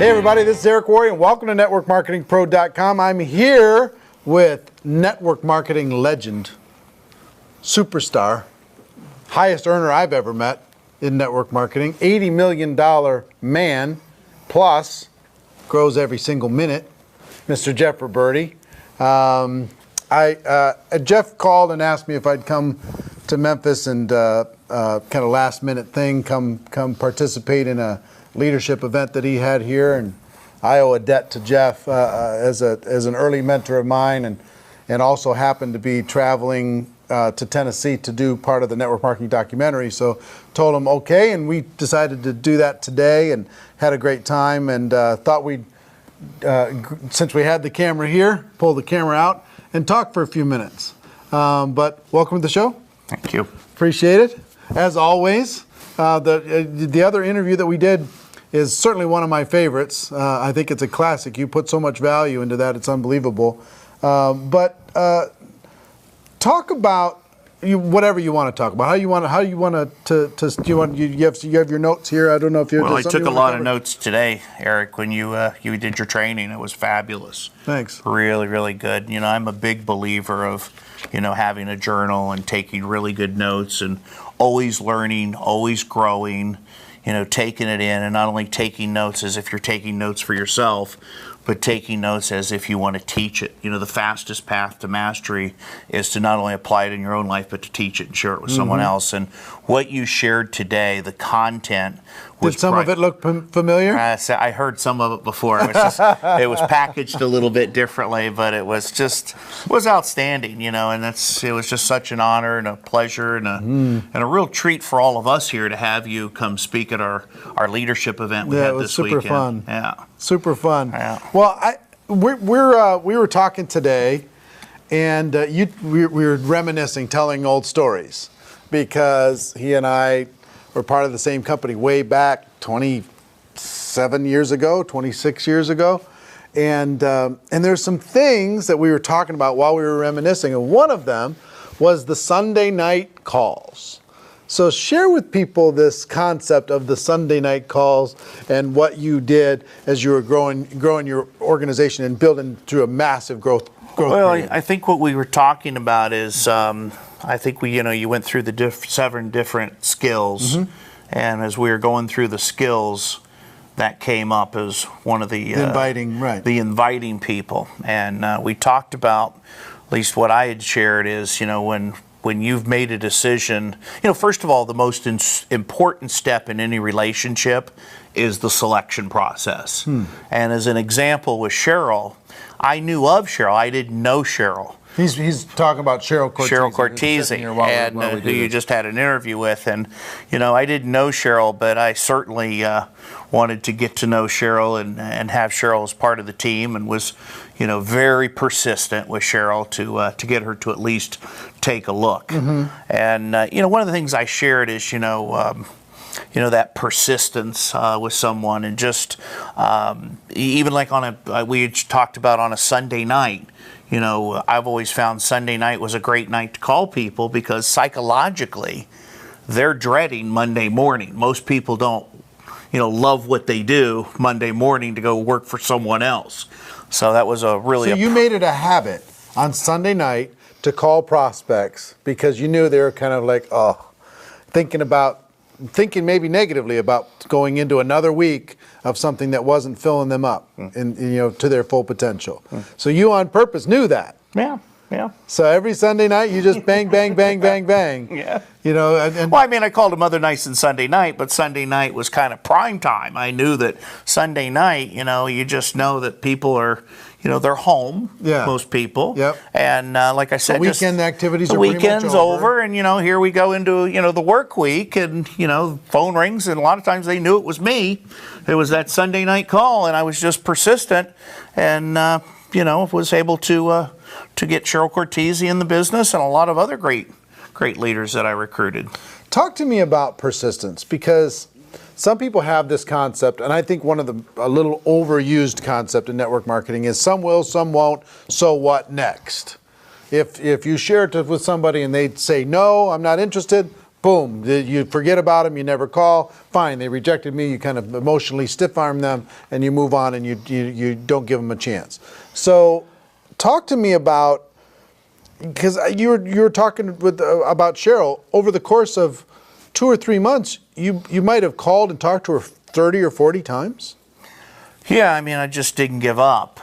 Hey everybody, this is Eric Worre and welcome to NetworkMarketingPro.com. I'm here with network marketing legend, superstar, highest earner I've ever met in network marketing, $80 million man, plus grows every single minute, Mr. Jeff Roberti. Jeff called and asked me if I'd come to Memphis and kind of last minute thing, come participate in a leadership event that he had here, and I owe a debt to Jeff as an early mentor of mine, and also happened to be traveling to Tennessee to do part of the network marketing documentary. So told him okay, and we decided to do that today, and had a great time, and thought we'd since we had the camera here, pull the camera out and talk for a few minutes. But welcome to the show. Thank you. Appreciate it. As always, the other interview that we did is certainly one of my favorites. I think it's a classic. You put so much value into that; it's unbelievable. But talk about whatever you want to talk about. You have your notes here. I don't know if you. Well, I took a lot of notes today, Eric. When you did your training, it was fabulous. Thanks. Really, really good. You know, I'm a big believer of having a journal and taking really good notes and always learning, always growing. Taking it in, and not only taking notes as if you're taking notes for yourself, but taking notes as if you want to teach it. The fastest path to mastery is to not only apply it in your own life, but to teach it and share it with someone else. And what you shared today, the content was... Did some of it look familiar? I heard some of it before. It was packaged a little bit differently, but it was outstanding, and it was just such an honor and a pleasure and a real treat for all of us here to have you come speak at our leadership event we had this weekend. Super fun. Yeah. Super fun. Yeah. Well, we were talking today, and we were reminiscing, telling old stories, because he and I were part of the same company way back 27 years ago, 26 years ago, and there's some things that we were talking about while we were reminiscing, and one of them was the Sunday night calls. So share with people this concept of the Sunday night calls and what you did as you were growing your organization and building through a massive growth. Well, period. I think what we were talking about is I think you went through the 7 different skills, and as we were going through the skills, that came up as one of the inviting people, and we talked about, at least what I had shared is when you've made a decision, first of all, the most important step in any relationship is the selection process. And as an example with Cheryl, I knew of Cheryl. I didn't know Cheryl. He's talking about Cheryl Cortese. Cheryl Cortese, who you just had an interview with. And, I didn't know Cheryl, but I certainly wanted to get to know Cheryl and have Cheryl as part of the team, and was, very persistent with Cheryl to get her to at least take a look. And, one of the things I shared is, that persistence with someone, and just even like we had talked about on a Sunday night. I've always found Sunday night was a great night to call people, because psychologically they're dreading Monday morning. Most people don't, love what they do Monday morning to go work for someone else. So that was So you made it a habit on Sunday night to call prospects, because you knew they were kind of like, thinking maybe negatively about going into another week of something that wasn't filling them up to their full potential. So you on purpose knew that. Yeah. So every Sunday night you just bang, bang, bang, bang, bang. Yeah. Well, I called them other nights than Sunday night, but Sunday night was kind of prime time. I knew that Sunday night, you just know that people are, they're home, most people. Yep. And like I said, the weekend activities the are weekend's pretty much over. And, here we go into, the work week, and, phone rings, and a lot of times they knew it was me. It was that Sunday night call, and I was just persistent, and, was able to get Cheryl Cortese in the business, and a lot of other great leaders that I recruited. Talk to me about persistence, because some people have this concept, and I think a little overused concept in network marketing is some will, some won't, so what next? If you share it with somebody and they say, no, I'm not interested, boom, you forget about them, you never call. Fine, they rejected me. You kind of emotionally stiff-arm them, and you move on, and you don't give them a chance. So, talk to me about, because you were talking about Cheryl over the course of 2 or 3 months. You might have called and talked to her 30 or 40 times. Yeah, I mean, I just didn't give up.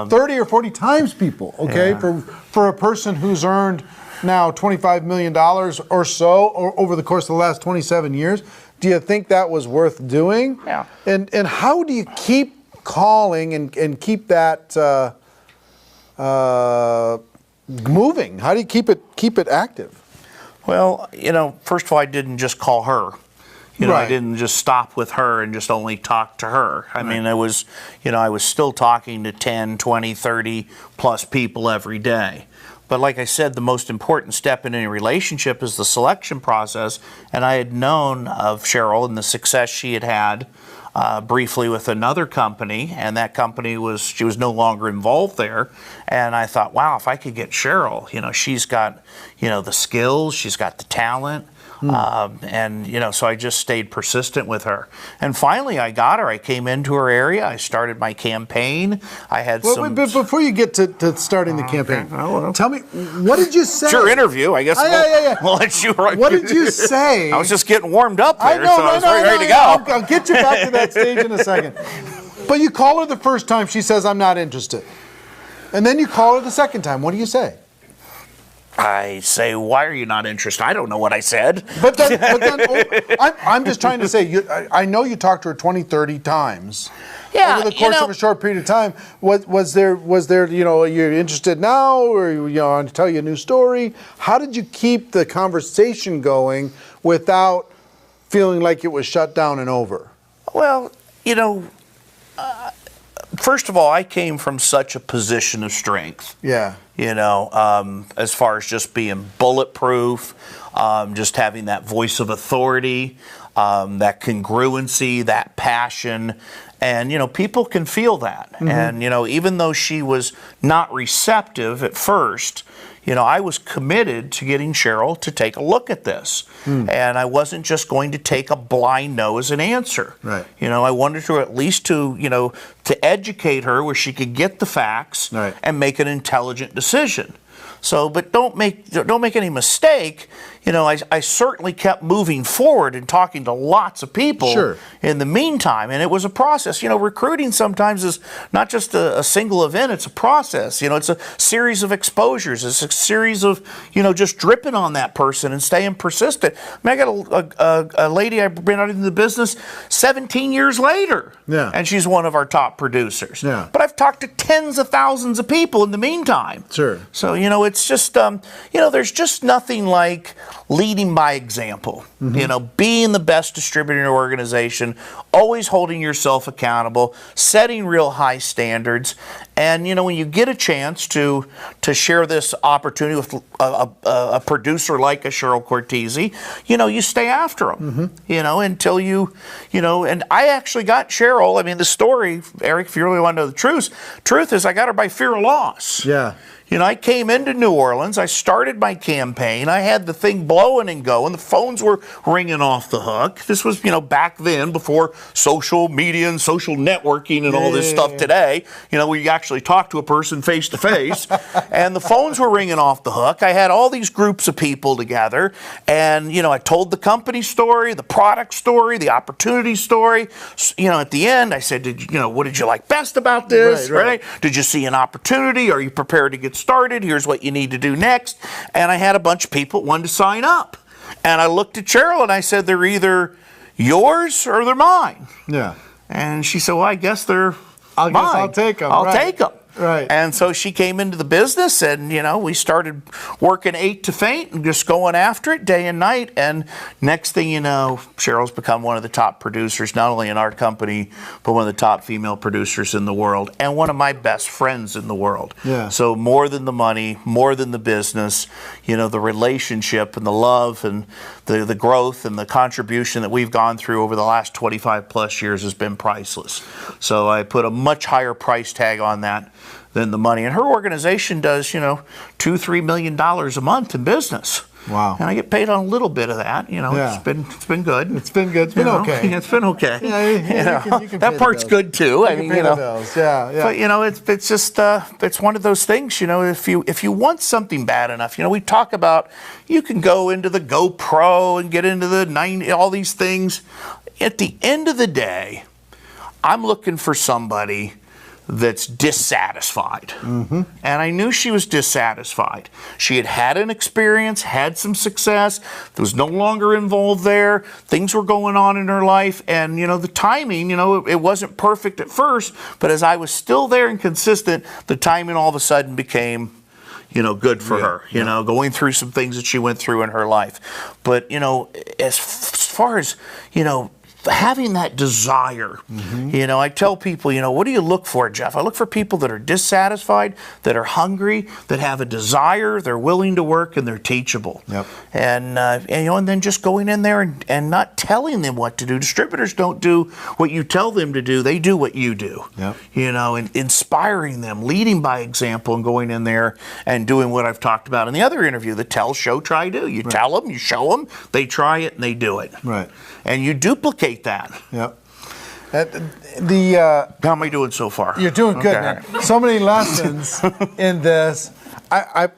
30 or 40 times, people. Okay, yeah. For a person who's earned now $25 million or so over the course of the last 27 years, do you think that was worth doing? Yeah. And how do you keep calling and keep that moving? How do you keep it active? Well, first of all, I didn't just call her. Right. I didn't just stop with her and just only talk to her. I mean, I was still talking to 10, 20, 30 plus people every day. But like I said, the most important step in any relationship is the selection process. And I had known of Cheryl and the success she had briefly with another company, and that company she was no longer involved there. And I thought, wow, if I could get Cheryl, she's got, the skills, she's got the talent. And so I just stayed persistent with her. And finally I got her. I came into her area. I started my campaign. I had some... But before you get to starting the campaign, tell me, what did you say? It's your interview, I guess. We'll let you... What did you say? I was just getting warmed up there, I was ready to go. I'll get you back to that stage in a second. But you call her the first time, she says, I'm not interested. And then you call her the second time. What do you say? I say, why are you not interested? I don't know what I said. But then I'm just trying to say, I know you talked to her 20, 30 times. Yeah, over the course of a short period of time. Was there, you're interested now, or I want to tell you a new story? How did you keep the conversation going without feeling like it was shut down and over? Well, first of all, I came from such a position of strength. Yeah. As far as just being bulletproof, just having that voice of authority, that congruency, that passion. And, people can feel that. Mm-hmm. And, even though she was not receptive at first, I was committed to getting Cheryl to take a look at this. And I wasn't just going to take a blind no as an answer. Right. I wanted her at least to educate her where she could get the facts and make an intelligent decision. So, but don't make any mistake. I certainly kept moving forward and talking to lots of people in the meantime, and it was a process. Recruiting sometimes is not just a single event; it's a process. It's a series of exposures. It's a series of just dripping on that person and staying persistent. I got a lady I've been out in the business 17 years later, and she's one of our top producers. Yeah. But I've talked to tens of thousands of people in the meantime. Sure. So it's just there's just nothing like leading by example. Mm-hmm. Being the best distributor in your organization, always holding yourself accountable, setting real high standards, and when you get a chance to share this opportunity with a producer like a Cheryl Cortese, you stay after them. Mm-hmm. Until and I actually got Cheryl. I mean, the story, Eric, if you really want to know the truth is I got her by fear of loss. Yeah. I came into New Orleans, I started my campaign, I had the thing blowing and going, the phones were ringing off the hook. This was, back then before social media and social networking and all this stuff today, where you actually talk to a person face to face, and the phones were ringing off the hook. I had all these groups of people together, and, I told the company story, the product story, the opportunity story. At the end, I said, what did you like best about this, right? Did you see an opportunity? Are you prepared to get started? Here's what you need to do next. And I had a bunch of people wanting to sign up. And I looked at Cheryl and I said, they're either yours or they're mine. Yeah. And she said, well, I guess they're mine. I'll take them. I'll take them. Right. And so she came into the business and, we started working 8 to faint and just going after it day and night. And next thing you know, Cheryl's become one of the top producers, not only in our company, but one of the top female producers in the world and one of my best friends in the world. Yeah. So more than the money, more than the business, the relationship and the love and the growth and the contribution that we've gone through over the last 25 plus years has been priceless. So I put a much higher price tag on that than the money. And her organization does, $2-3 million a month in business. Wow. And I get paid on a little bit of that. You know, Yeah. it's been good. It's been good. It's been okay. It's been okay. Yeah, you can that pay part's the bills. good too. I mean, pay the bills. Yeah, yeah. But it's just it's one of those things. If you want something bad enough, we talk about you can go into the GoPro and get into the 90, all these things. At the end of the day, I'm looking for somebody that's dissatisfied. Mm-hmm. And I knew she was dissatisfied. She had an experience, had some success, was no longer involved there. Things were going on in her life. And, the timing, it wasn't perfect at first, but as I was still there and consistent, the timing all of a sudden became good for her, going through some things that she went through in her life. But, as far as, having that desire, I tell people, what do you look for, Jeff? I look for people that are dissatisfied, that are hungry, that have a desire, they're willing to work, and they're teachable. Yep. And then just going in there and not telling them what to do. Distributors don't do what you tell them to do; they do what you do. Yep. And inspiring them, leading by example, and going in there and doing what I've talked about in the other interview: the tell, show, try, do. You tell them, you show them, they try it, and they do it. Right. And you duplicate that. Yep. How am I doing so far? You're doing good, Okay. man. So many lessons in this. I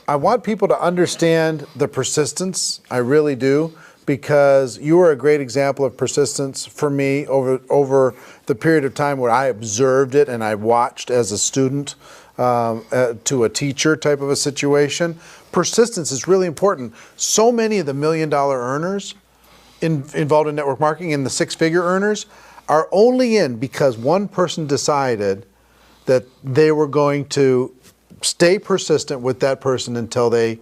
want people to understand the persistence. I really do, because you are a great example of persistence for me over the period of time where I observed it and I watched as a student to a teacher type of a situation. Persistence is really important. So many of the $1 million earners involved in network marketing and the six-figure earners are only in because one person decided that they were going to stay persistent with that person until they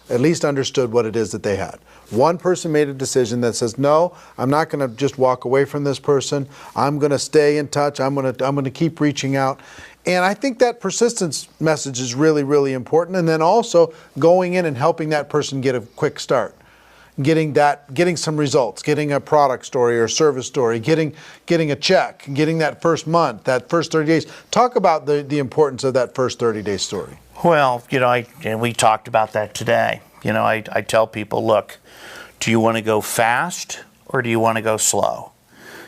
at least understood what it is that they had. One person made a decision that says, no, I'm not going to just walk away from this person. I'm going to stay in touch. I'm going to keep reaching out. And I think that persistence message is really, really important. And then also going in and helping that person get a quick start. Getting some results, getting a product story or service story, getting a check, getting that first month, that first 30 days. Talk about the importance of that first 30-day story. Well, and we talked about that today. I tell people, look, do you want to go fast or do you want to go slow?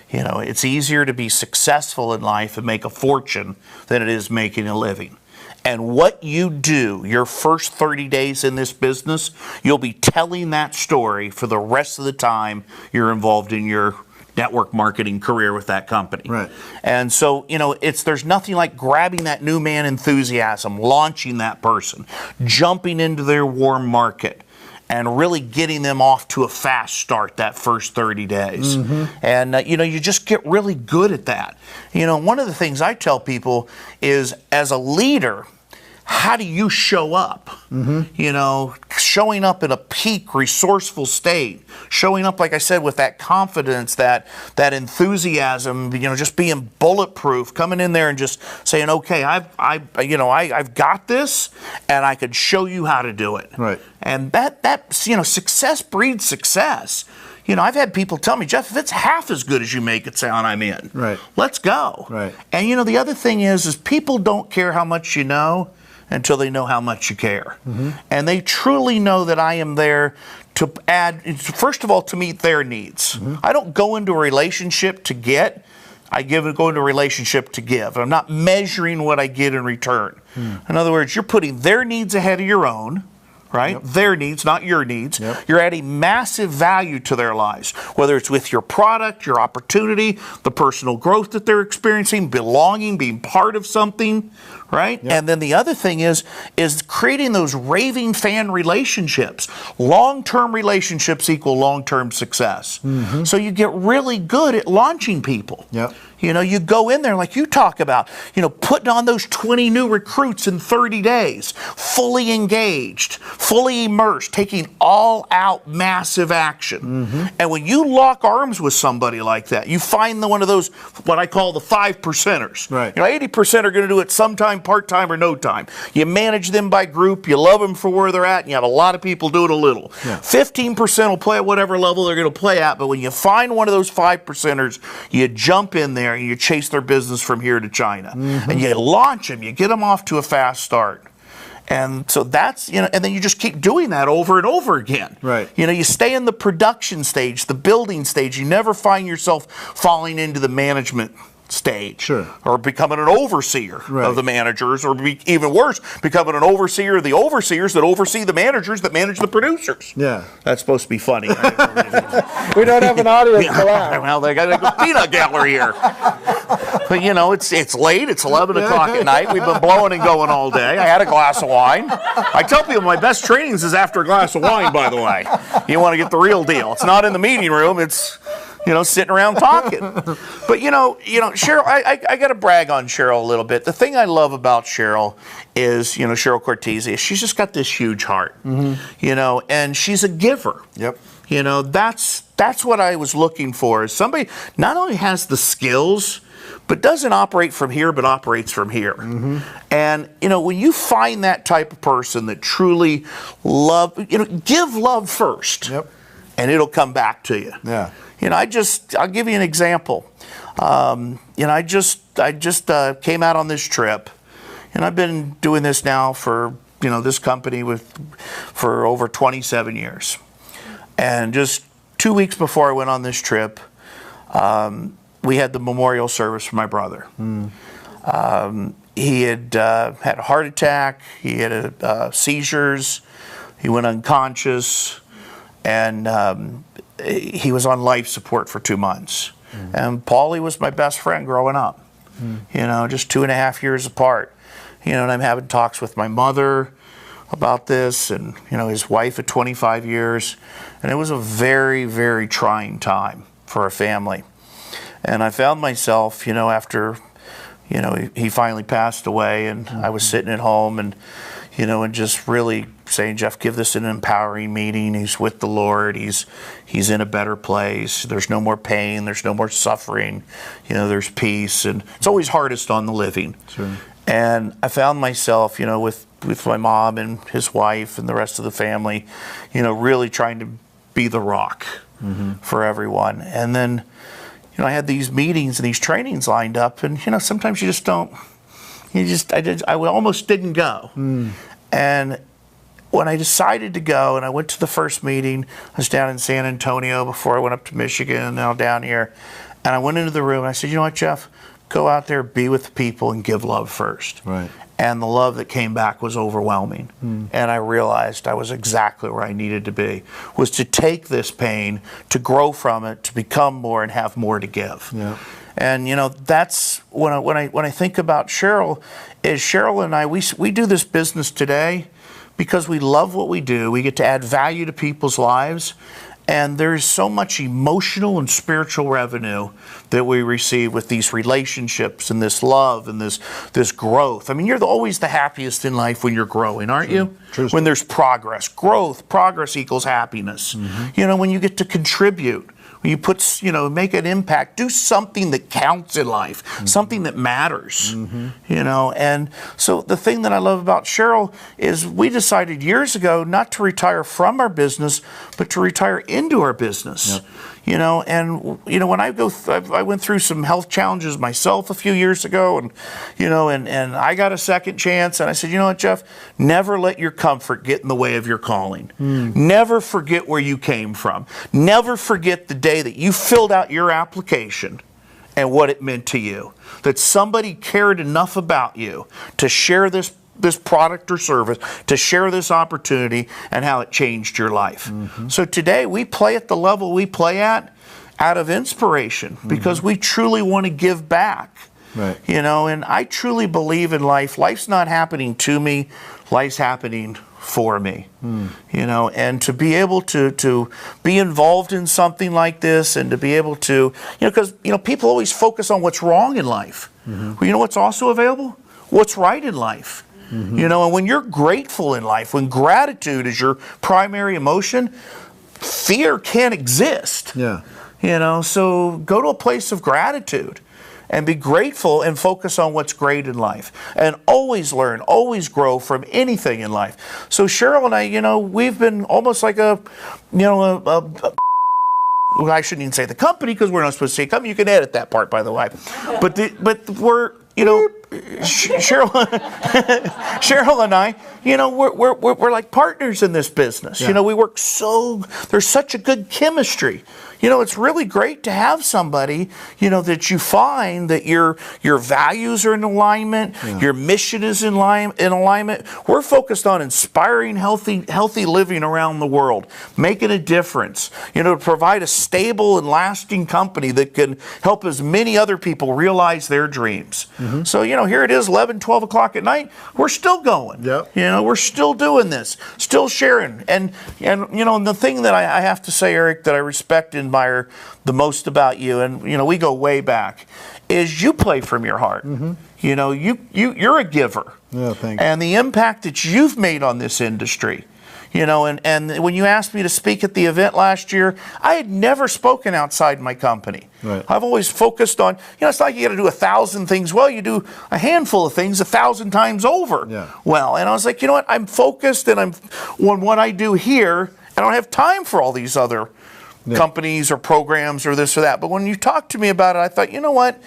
It's easier to be successful in life and make a fortune than it is making a living. And what you do your first 30 days in this business, you'll be telling that story for the rest of the time you're involved in your network marketing career with that company. Right. And so, there's nothing like grabbing that new man enthusiasm, launching that person, jumping into their warm market, and really getting them off to a fast start that first 30 days. And, you just get really good at that. One of the things I tell people is, as a leader, how do you show up? Showing up in a peak resourceful state, showing up, like I said, with that confidence, that enthusiasm, just being bulletproof, coming in there and just saying, okay, I've got this, and I could show you how to do it. Right. And that success breeds success. I've had people tell me, Jeff, if it's half as good as you make it sound, I'm in. Right. Let's go. Right. And the other thing is people don't care how much you know until they know how much you care. And they truly know that I am there to add, first of all, to meet their needs. I don't go into a relationship to get. I go into a relationship to give. I'm not measuring what I get in return. In other words, you're putting their needs ahead of your own. Right? Yep. Their needs, not your needs. Yep. You're adding massive value to their lives, whether it's with your product, your opportunity, the personal growth that they're experiencing, belonging, being part of something, right? Yep. And then the other thing is creating those raving fan relationships. Long-term relationships equal long-term success. So you get really good at launching people. Yep. You go in there like you talk about, putting on those 20 new recruits in 30 days, fully engaged, fully immersed, taking all-out massive action. And when you lock arms with somebody like that, you find one of those, what I call the 5%ers. Right. 80% are going to do it sometime, part-time or no time. You manage them by group, you love them for where they're at, and you have a lot of people do it a little. Yeah. 15% will play at whatever level they're going to play at, but when you find one of those 5%ers, you jump in there and you chase their business from here to China. And you launch them, you get them off to a fast start. And so that's, and then you just keep doing that over and over again. Right. You stay in the production stage, the building stage. You never find yourself falling into the management stage. Sure. Or becoming an overseer of the managers, or even worse, becoming an overseer of the overseers that oversee the managers that manage the producers. Yeah. That's supposed to be funny. We don't have an audience for that. Well, they got a peanut gallery here. But it's late. It's 11 o'clock at night. We've been blowing and going all day. I had a glass of wine. I tell people my best trainings is after a glass of wine, by the way. You want to get the real deal. It's not in the meeting room. It's, sitting around talking. But, Cheryl, I got to brag on Cheryl a little bit. The thing I love about Cheryl is, Cheryl Cortese, she's just got this huge heart, and she's a giver. Yep. That's what I was looking for. Is somebody not only has the skills, but doesn't operate from here, but operates from here. Mm-hmm. And, when you find that type of person that truly give love first. Yep. And it'll come back to you. Yeah. I'll give you an example. I just came out on this trip, and I've been doing this now for, this company for over 27 years. And just 2 weeks before I went on this trip, we had the memorial service for my brother. He had had a heart attack. He had seizures. He went unconscious, and he was on life support for 2 months. And Paulie was my best friend growing up. Just 2.5 years apart. And I'm having talks with my mother about this, and his wife of 25 years, and it was a very, very trying time for a family. And I found myself, after, he finally passed away, and I was sitting at home, and and just really saying, Jeff, give this an empowering meeting. He's with the Lord. He's in a better place. There's no more pain. There's no more suffering. There's peace, and it's always hardest on the living. Sure. And I found myself, with my mom and his wife and the rest of the family, really trying to be the rock for everyone. And then, I had these meetings and these trainings lined up, and sometimes you just don't. I almost didn't go. And when I decided to go, and I went to the first meeting, I was down in San Antonio before I went up to Michigan, and now down here. And I went into the room and I said, you know what, Jeff? Go out there, be with the people, and give love first. Right. And the love that came back was overwhelming. And I realized I was exactly where I needed to be, was to take this pain, to grow from it, to become more and have more to give. Yeah. And that's when I think about Cheryl, is Cheryl and I, we do this business today because we love what we do. We get to add value to people's lives. And there's so much emotional and spiritual revenue that we receive with these relationships and this love and this growth. I mean, you're always the happiest in life when you're growing, aren't you? True. When there's progress. Progress equals happiness. When you get to contribute, when you make an impact, do something that counts in life, something that matters, And so the thing that I love about Cheryl is we decided years ago not to retire from our business, but to retire into our business. Yep. When I went through some health challenges myself a few years ago, and I got a second chance, and I said, you know what, Jeff, never let your comfort get in the way of your calling. Never forget where you came from. Never forget the day that you filled out your application and what it meant to you. That somebody cared enough about you to share this product or service, to share this opportunity, and how it changed your life. So today we play at the level we play at out of inspiration, because we truly want to give back. Right. And I truly believe in life. Life's not happening to me, life's happening for me. And to be able to be involved in something like this, and to be able to, because people always focus on what's wrong in life. Well, you know what's also available? What's right in life. And when you're grateful in life, when gratitude is your primary emotion, fear can't exist. Yeah. So go to a place of gratitude and be grateful and focus on what's great in life. And always learn, always grow from anything in life. So Cheryl and I, we've been almost like I shouldn't even say the company, because we're not supposed to say company. You can edit that part, by the way. But we're, Cheryl, Cheryl and I, you know, we're like partners in this business. Yeah. You know, we work there's such a good chemistry. You know, it's really great to have somebody, you know, that you find that your values are in alignment, your mission is in alignment. We're focused on inspiring healthy living around the world, making a difference, you know, to provide a stable and lasting company that can help as many other people realize their dreams. So, you know, here it is, 11, 12 o'clock at night. We're still going. Yep. You know, we're still doing this, still sharing. And you know, and the thing that I have to say, Eric, that I respect and admire the most about you, and you know, we go way back, is you play from your heart. You know, you're a giver. Yeah, thanks. And the impact that you've made on this industry. You know, and when you asked me to speak at the event last year, I had never spoken outside my company. Right. I've always focused on, you know, it's like you got to do 1,000 things well. You do a handful of things 1,000 times over. Yeah. Well, and I was like, you know what? I'm focused and I'm on what I do here. I don't have time for all these other companies or programs or this or that. But when you talked to me about it, I thought, you know what?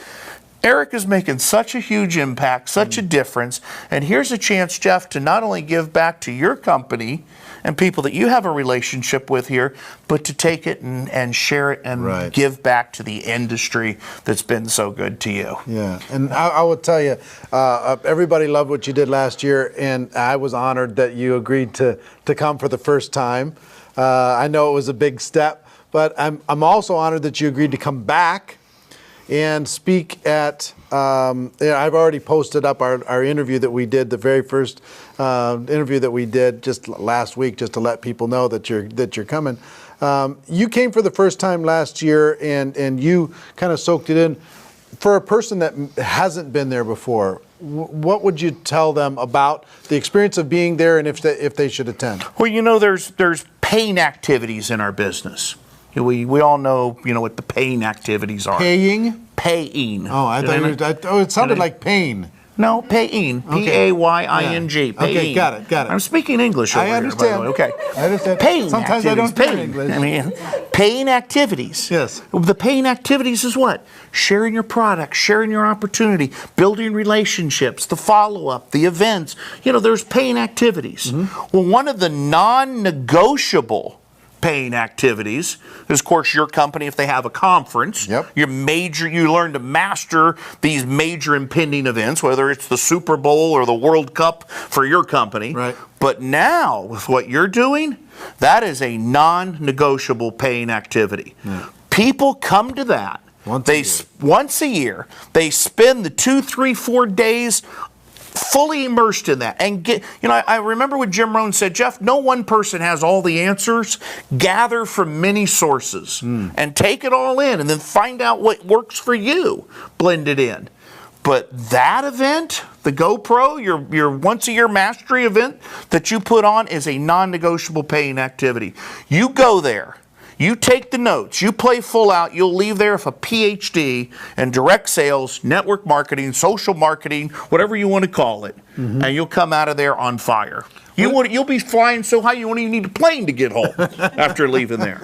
Eric is making such a huge impact, such a difference. And here's a chance, Jeff, to not only give back to your company and people that you have a relationship with here, but to take it and share it and give back to the industry that's been so good to you. Yeah, and I will tell you, everybody loved what you did last year, and I was honored that you agreed to come for the first time. I know it was a big step, but I'm also honored that you agreed to come back and speak at, I've already posted up our interview that we did, the very first interview that we did just last week, just to let people know that you're coming. You came for the first time last year, and you kind of soaked it in. For a person that hasn't been there before, what would you tell them about the experience of being there, and if they should attend? Well, you know, there's paying activities in our business. We all know, you know, what the paying activities are. Paying? Paying. Oh, I thought it sounded like pain. No, paying. P-A-Y-I-N-G. Yeah. Okay, got it. I'm speaking English over I understand. here, by the way. Okay. I understand. Paying Sometimes activities. I don't speak English. I mean, paying activities. Yes. The paying activities is what? Sharing your product, sharing your opportunity, building relationships, the follow-up, the events. You know, there's paying activities. Well, one of the non-negotiable paying activities is, of course, your company, if they have a conference, you learn to master these major impending events, whether it's the Super Bowl or the World Cup for your company. Right. But now, with what you're doing, that is a non-negotiable paying activity. Yeah. People come to that once a year. They spend the 2, 3, 4 days fully immersed in that. And I remember when Jim Rohn said, Jeff, no one person has all the answers. Gather from many sources and take it all in, and then find out what works for you. Blend it in. But that event, the GoPro, your once a year mastery event that you put on, is a non-negotiable paying activity. You go there. You take the notes, you play full out, you'll leave there with a PhD in direct sales, network marketing, social marketing, whatever you want to call it, and you'll come out of there on fire. You'll be flying so high you won't even need a plane to get home after leaving there.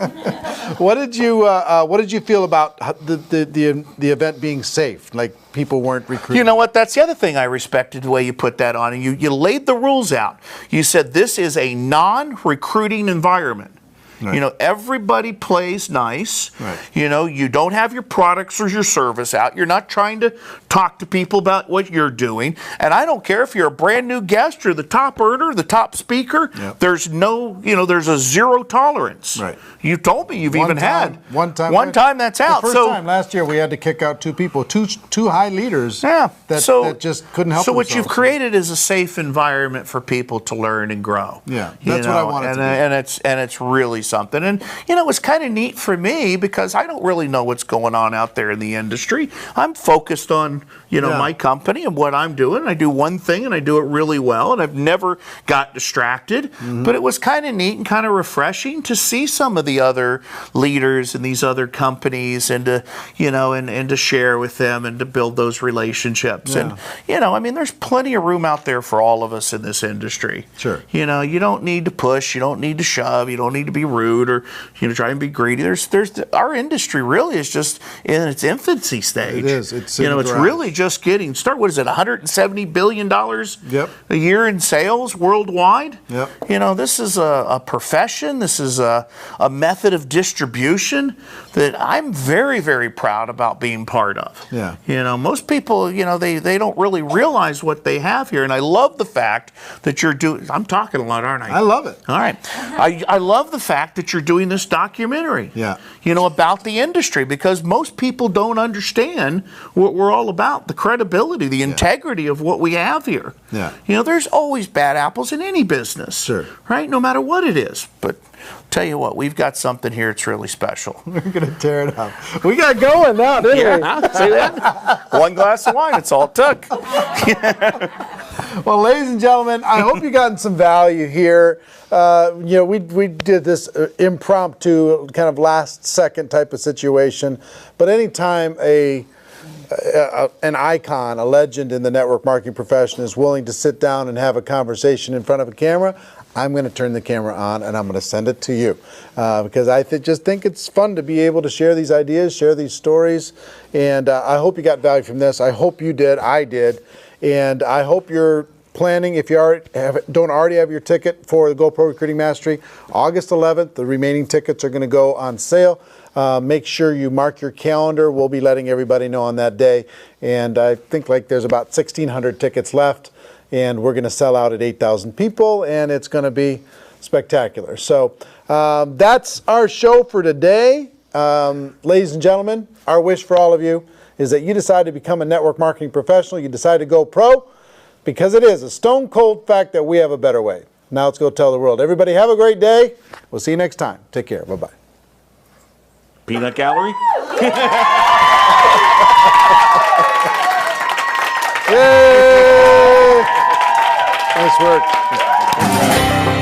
What did you feel about the event being safe? Like people weren't recruited? You know what? That's the other thing I respected, the way you put that on. And you laid the rules out. You said this is a non-recruiting environment. Right. You know, everybody plays nice. Right. You know, you don't have your products or your service out. You're not trying to talk to people about what you're doing. And I don't care if you're a brand new guest or the top earner, the top speaker. Yep. There's there's a zero tolerance. Right. You told me you've even had one time that's out. The first time last year we had to kick out 2 people, two high leaders. Yeah. That just couldn't help. So what you've created is a safe environment for people to learn and grow. Yeah. That's what I wanted to do. And it's really something. And, you know, it's kind of neat for me because I don't really know what's going on out there in the industry. I'm focused on, my company and what I'm doing. I do one thing and I do it really well, and I've never got distracted. But it was kind of neat and kind of refreshing to see some of the other leaders in these other companies and to, and to share with them and to build those relationships. Yeah. And, I mean, there's plenty of room out there for all of us in this industry. Sure. You don't need to push. You don't need to shove. You don't need to be rude or try and be greedy. Our industry really is just in its infancy stage. It is. It's it's really just getting started. What is it? $170 billion a year in sales worldwide. Yep. This is a profession. This is a method of distribution that I'm very, very proud about being part of. Yeah. Most people, they don't really realize what they have here, and I love the fact that you're doing. I'm talking a lot, aren't I? I love it. All right. I love the fact that you're doing this documentary. Yeah. About the industry, because most people don't understand what we're all about, the credibility, the integrity of what we have here. Yeah. There's always bad apples in any business. Sure. Right? No matter what it is. But tell you what, we've got something here that's really special. We're going to tear it up. We got going now, didn't we? See that? One glass of wine, it's all it took. Well, ladies and gentlemen, I hope you gotten some value here. We did this impromptu, kind of last second type of situation. But anytime an icon, a legend in the network marketing profession is willing to sit down and have a conversation in front of a camera, I'm going to turn the camera on and I'm going to send it to you because I just think it's fun to be able to share these ideas, share these stories, and I hope you got value from this. I hope you did. I did. And I hope you're planning, if you don't already have your ticket for the GoPro Recruiting Mastery, August 11th, the remaining tickets are going to go on sale. Make sure you mark your calendar. We'll be letting everybody know on that day. And I think there's about 1,600 tickets left. And we're going to sell out at 8,000 people, and it's going to be spectacular. So that's our show for today. Ladies and gentlemen, our wish for all of you is that you decide to become a network marketing professional. You decide to go pro, because it is a stone cold fact that we have a better way. Now let's go tell the world. Everybody have a great day. We'll see you next time. Take care. Bye-bye. Peanut gallery? Yay! Nice work.